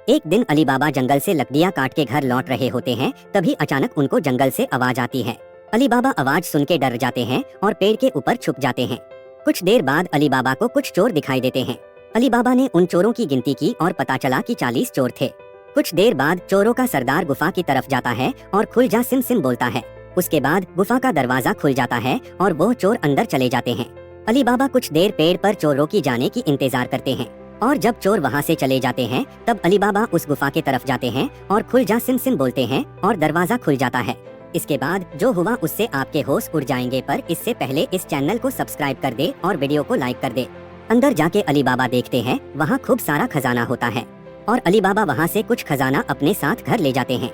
एक दिन अली बाबा जंगल से लकड़ियाँ काट के घर लौट रहे होते हैं, तभी अचानक उनको जंगल से आवाज आती है। अली बाबा आवाज सुन के डर जाते हैं और पेड़ के ऊपर छुप जाते हैं। कुछ देर बाद अली बाबा को कुछ चोर दिखाई देते हैं। अली बाबा ने उन चोरों की गिनती की और पता चला कि 40 चोर थे। कुछ देर बाद चोरों का सरदार गुफा की तरफ जाता है और खुल जा सिम सिम बोलता है। उसके बाद गुफा का दरवाजा खुल जाता है और वो चोर अंदर चले जाते हैं। अली बाबा कुछ देर पेड़ पर चोरों की जाने की इंतजार करते हैं और जब चोर वहां से चले जाते हैं तब अली बाबा उस गुफा के तरफ जाते हैं और खुल जा सिम सिम बोलते हैं और दरवाजा खुल जाता है। इसके बाद जो हुआ उससे आपके होश उड़ जाएंगे, पर इससे पहले इस चैनल को सब्सक्राइब कर दे और वीडियो को लाइक कर दे। अंदर जाके अली बाबा देखते हैं वहाँ खूब सारा खजाना होता है और अली बाबा वहाँ से कुछ खजाना अपने साथ घर ले जाते हैं।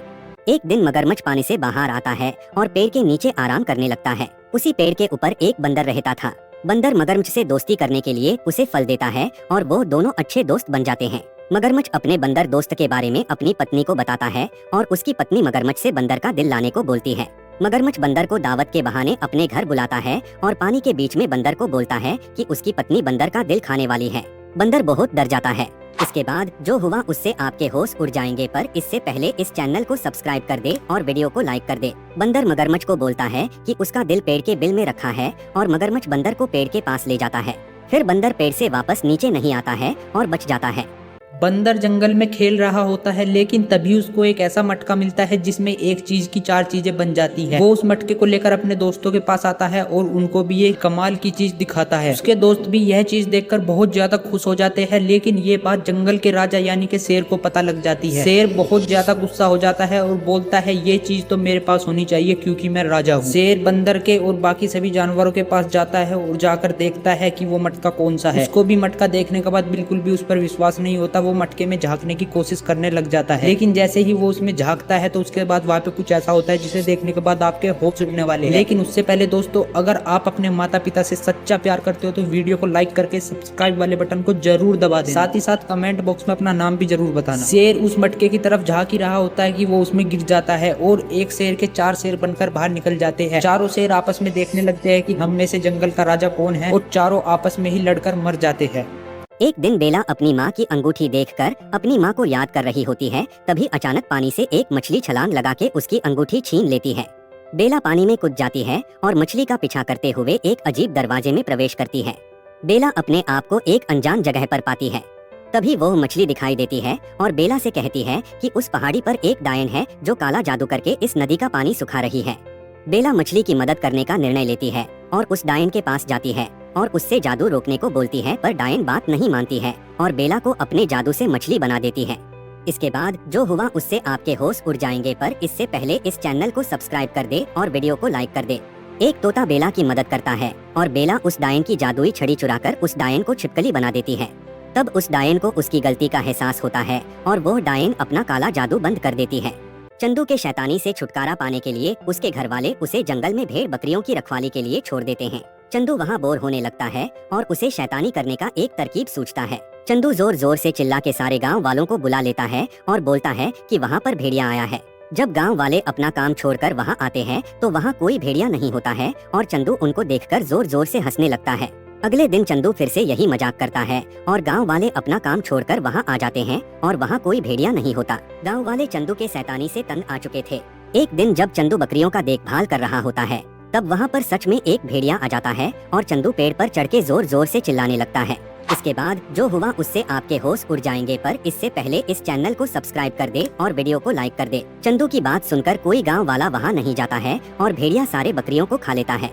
एक दिन मगरमच्छ पानी से बाहर आता है और पेड़ के नीचे आराम करने लगता है। उसी पेड़ के ऊपर एक बंदर रहता था। बंदर मगरमच्छ से दोस्ती करने के लिए उसे फल देता है और वो दोनों अच्छे दोस्त बन जाते हैं। मगरमच्छ अपने बंदर दोस्त के बारे में अपनी पत्नी को बताता है और उसकी पत्नी मगरमच्छ से बंदर का दिल लाने को बोलती है। मगरमच्छ बंदर को दावत के बहाने अपने घर बुलाता है और पानी के बीच में बंदर को बोलता है कि उसकी पत्नी बंदर का दिल खाने वाली है। बंदर बहुत डर जाता है। इसके बाद जो हुआ उससे आपके होश उड़ जाएंगे, पर इससे पहले इस चैनल को सब्सक्राइब कर दे और वीडियो को लाइक कर दे। बंदर मगरमच्छ को बोलता है कि उसका दिल पेड़ के बिल में रखा है और मगरमच्छ बंदर को पेड़ के पास ले जाता है। फिर बंदर पेड़ से वापस नीचे नहीं आता है और बच जाता है। बंदर जंगल में खेल रहा होता है, लेकिन तभी उसको एक ऐसा मटका मिलता है जिसमें एक चीज की 4 चीजें बन जाती है। वो उस मटके को लेकर अपने दोस्तों के पास आता है और उनको भी ये कमाल की चीज दिखाता है। उसके दोस्त भी यह चीज देखकर बहुत ज्यादा खुश हो जाते हैं, लेकिन ये बात जंगल के राजा यानी कि शेर को पता लग जाती है। शेर बहुत ज्यादा गुस्सा हो जाता है और बोलता है ये चीज तो मेरे पास होनी चाहिए क्योंकि मैं राजा हूँ। शेर बंदर के और बाकी सभी जानवरों के पास जाता है और जाकर देखता है कि वो मटका कौन सा है। उसको भी मटका देखने के बाद बिल्कुल भी उस पर विश्वास नहीं होता। वो मटके में झांकने की कोशिश करने लग जाता है, लेकिन जैसे ही वो उसमें झांकता है तो उसके बाद वहाँ पे कुछ ऐसा होता है जिसे देखने के बाद आपके होश उड़ने वाले हैं। लेकिन उससे पहले दोस्तों, अगर आप अपने माता पिता से सच्चा प्यार करते हो तो वीडियो को लाइक करके सब्सक्राइब वाले बटन को जरूर दबा दें। साथ ही साथ कमेंट बॉक्स में अपना नाम भी जरूर बताना। शेर उस मटके की तरफ झांक ही रहा होता है कि वो उसमें गिर जाता है और एक शेर के 4 शेर बनकर बाहर निकल जाते हैं। चारों शेर आपस में देखने लगते हैं कि हम में से जंगल का राजा कौन है और चारों आपस में ही लड़कर मर जाते हैं। एक दिन बेला अपनी माँ की अंगूठी देखकर अपनी माँ को याद कर रही होती है, तभी अचानक पानी से एक मछली छलांग लगा के उसकी अंगूठी छीन लेती है। बेला पानी में कूद जाती है और मछली का पीछा करते हुए एक अजीब दरवाजे में प्रवेश करती है। बेला अपने आप को एक अनजान जगह पर पाती है। तभी वो मछली दिखाई देती है और बेला से कहती है कि उस पहाड़ी पर एक डायन है जो काला जादू करके इस नदी का पानी सुखा रही है। बेला मछली की मदद करने का निर्णय लेती है और उस डायन के पास जाती है और उससे जादू रोकने को बोलती है, पर डायन बात नहीं मानती है और बेला को अपने जादू से मछली बना देती है। इसके बाद जो हुआ उससे आपके होश उड़ जाएंगे, पर इससे पहले इस चैनल को सब्सक्राइब कर दे और वीडियो को लाइक कर दे। एक तोता बेला की मदद करता है और बेला उस डायन की जादुई छड़ी चुराकर उस डायन को छिपकली बना देती है। तब उस डायन को उसकी गलती का एहसास होता है और वो डायन अपना काला जादू बंद कर देती है। चंदू के शैतानी से छुटकारा पाने के लिए उसके घर वाले उसे जंगल में भेड़ बकरियों की रखवाली के लिए छोड़ देते हैं। चंदू वहाँ बोर होने लगता है और उसे शैतानी करने का एक तरकीब सूझता है। चंदू जोर जोर से चिल्ला के सारे गांव वालों को बुला लेता है और बोलता है कि वहाँ पर भेड़िया आया है। जब गांव वाले अपना काम छोड़कर वहाँ आते हैं तो वहाँ कोई भेड़िया नहीं होता है और चंदू उनको देखकर जोर जोर से हंसने लगता है। अगले दिन चंदू फिर से यही मजाक करता है और गांव वाले अपना काम छोड़कर वहाँ आ जाते हैं और वहाँ कोई भेड़िया नहीं होता। गांव वाले चंदू के शैतानी से तंग आ चुके थे। एक दिन जब चंदू बकरियों का देखभाल कर रहा होता है तब वहाँ पर सच में एक भेड़िया आ जाता है और चंदू पेड़ पर चढ़ के जोर जोर से चिल्लाने लगता है। इसके बाद जो हुआ उससे आपके होश उड़ जाएंगे, पर इससे पहले इस चैनल को सब्सक्राइब कर दे और वीडियो को लाइक कर दे। चंदू की बात सुनकर कोई गांव वाला वहाँ नहीं जाता है और भेड़िया सारे बकरियों को खा लेता है।